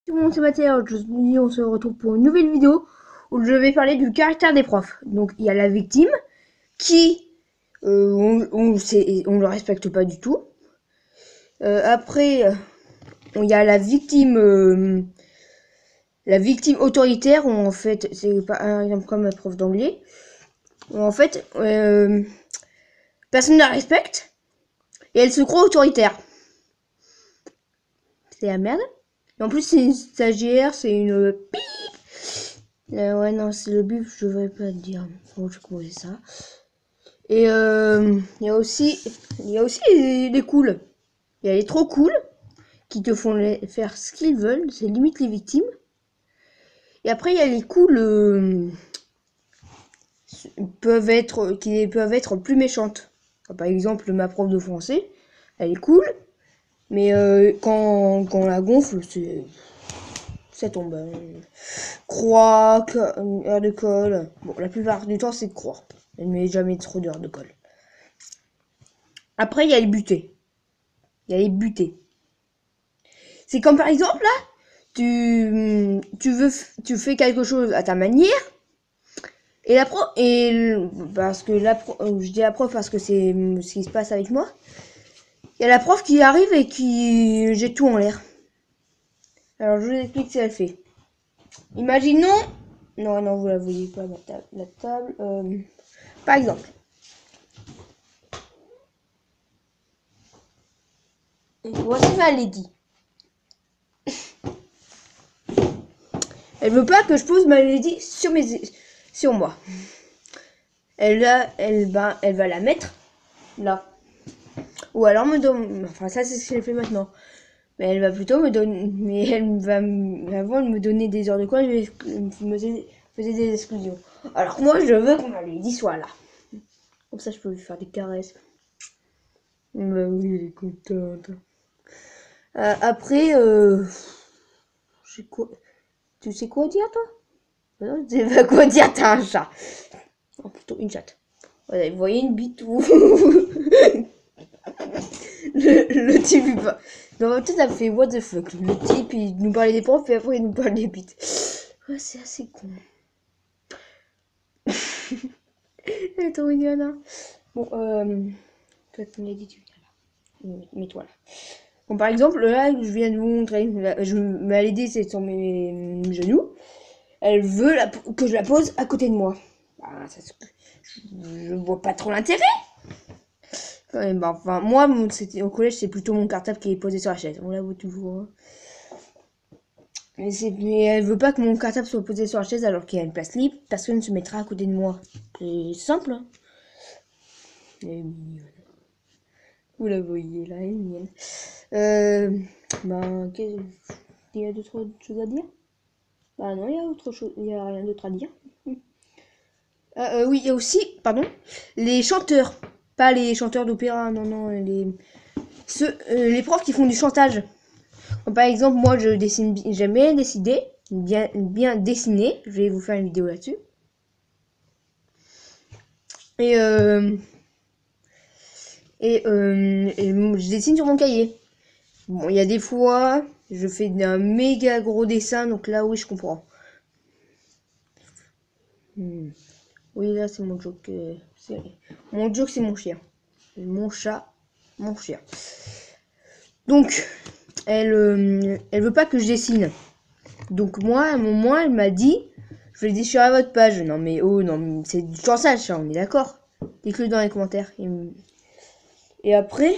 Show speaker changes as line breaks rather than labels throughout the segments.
Tout le monde, c'est Mathéo. Aujourd'hui, on se retrouve pour une nouvelle vidéo où je vais parler du caractère des profs. Donc, il y a la victime qui, on le respecte pas du tout. Après, il y a la victime autoritaire, où en fait, c'est par exemple comme un prof d'anglais, où en fait, personne ne la respecte et elle se croit autoritaire. C'est la merde. Et en plus, c'est une stagiaire, c'est une ouais, non, c'est le bif, je devrais pas le dire. Bon, je crois ça. Et il y a aussi les cools. Il y a les trop cool qui te font faire ce qu'ils veulent, c'est limite les victimes. Et après, il y a les cools qui peuvent être plus méchantes. Par exemple, ma prof de français, elle est cool, mais quand on la gonfle, ça tombe. Croix, heure de colle. Bon, la plupart du temps, c'est croix. Elle ne met jamais trop d'heures de colle. Après, il y a les butés. Il y a les butés. C'est comme par exemple, là, tu fais quelque chose à ta manière, et la prof, parce que je dis la prof parce que c'est ce qui se passe avec moi. Il y a la prof qui arrive et qui jette tout en l'air. Alors, je vous explique ce qu'elle fait. Imaginons, non, vous la voyez pas, la table, par exemple. Voici ma lady. Elle veut pas que je pose ma lady sur moi. Elle va la mettre là. Ou alors me donne, enfin ça c'est ce qu'elle fait maintenant. Mais elle va plutôt me donner, mais avant de me donner des heures de colle, elle me faisait des exclusions. Alors que moi je veux que ma lady soit là. Comme ça je peux lui faire des caresses. Bah oui, elle est contente. Après, tu sais quoi dire toi? Non, tu sais pas quoi dire, t'as un chat. Oh, plutôt une chatte. Voilà, vous voyez une bite ou le type il pas. Dans ma tête ça me fait what the fuck. Le type il nous parlait des profs et après il nous parle des bites. Ouais, c'est assez con. Elle est trop mignonne. Hein. Bon, toi tu me l'as dit, tu viens là. Mets-toi là. Bon, par exemple, là, je viens de vous montrer. Je m'allais dit, c'est sur mes genoux. Elle veut que je la pose à côté de moi. Bah, je vois pas trop l'intérêt. Ouais, bah, enfin, moi, c'était au collège, c'est plutôt mon cartable qui est posé sur la chaise. On la voit toujours. Hein. Mais elle veut pas que mon cartable soit posé sur la chaise alors qu'il y a une place libre. Personne ne se mettra à côté de moi. C'est simple. Hein. Elle est mignonne. Vous la voyez là, elle est mignonne. Ben, il y a d'autres choses à dire? Bah non, il y a autre chose, il y a rien d'autre à dire. Oui, il y a aussi, pardon, les chanteurs. Pas les chanteurs d'opéra, non, les profs qui font du chantage. Comme par exemple, moi, j'aime bien décider, bien dessiner. Je vais vous faire une vidéo là-dessus. Et, je dessine sur mon cahier. Bon, il y a des fois, je fais un méga gros dessin, donc là, oui, je comprends. Oui, là, c'est mon joke. Mon joke, c'est mon chien. Mon chat, mon chien. Donc, elle veut pas que je dessine. Donc moi, à un moment, elle m'a dit, je vais déchirer à votre page. Non mais oh non, c'est du chantage, ça, on est d'accord. Dites-le dans les commentaires. Et après,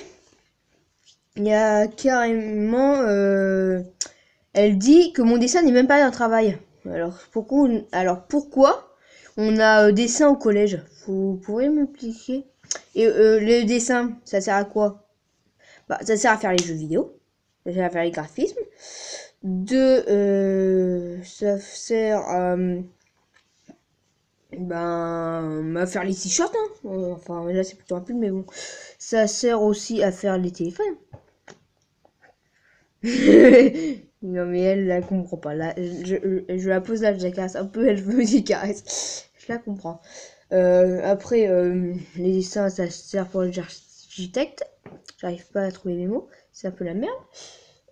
il y a carrément, elle dit que mon dessin n'est même pas un travail. Alors pourquoi on a dessin au collège? Vous pourrez m'expliquer? Et le dessin, ça sert à quoi? Bah, ça sert à faire les jeux vidéo, ça sert à faire les graphismes. Ça sert à faire les t-shirts. Hein. Enfin, là c'est plutôt un pull, mais bon. Ça sert aussi à faire les téléphones. Non mais elle la comprend pas. Là, je la pose là, je la caresse un peu, elle me dit caresse. Je la comprends. Après, les dessins, ça sert pour les architectes. J'arrive pas à trouver mes mots. C'est un peu la merde.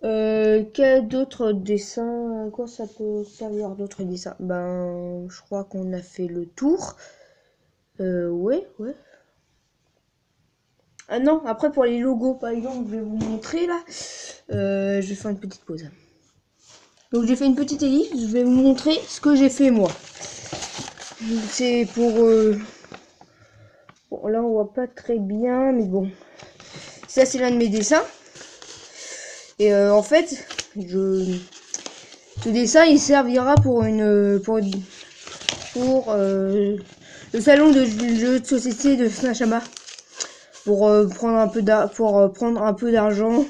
Quel d'autres dessins? À quoi ça peut servir d'autres dessins? Ben, je crois qu'on a fait le tour. Ouais, ouais. Ah non, après pour les logos, par exemple, je vais vous montrer là. Je vais faire une petite pause. Donc j'ai fait une petite ellipse, je vais vous montrer ce que j'ai fait moi. C'est pour... Bon, là on voit pas très bien, mais bon. Ça c'est l'un de mes dessins. Et en fait, ce dessin il servira pour le salon de jeux de société de Saint-Chamas. Pour prendre un peu d'argent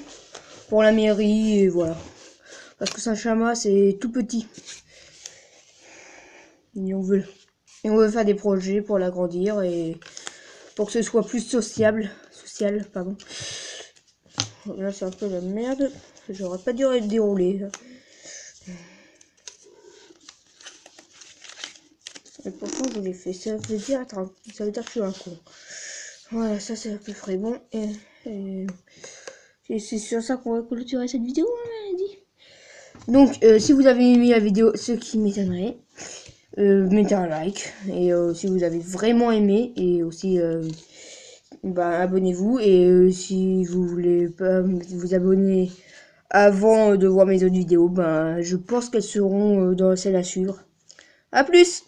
pour la mairie et voilà. Parce que Saint-Chamas c'est tout petit. Et on veut faire des projets pour l'agrandir et pour que ce soit plus social, pardon. Là c'est un peu la merde. J'aurais pas dû dérouler. Et pourtant je l'ai fait. Ça veut dire que je suis un con. Voilà, ça c'est à peu près bon. Et c'est sur ça qu'on va clôturer cette vidéo, on a dit. Donc si vous avez aimé la vidéo, ce qui m'étonnerait, mettez un like. Et si vous avez vraiment aimé, et aussi abonnez-vous. Et si vous voulez pas vous abonner avant de voir mes autres vidéos, je pense qu'elles seront dans celles à suivre. A plus!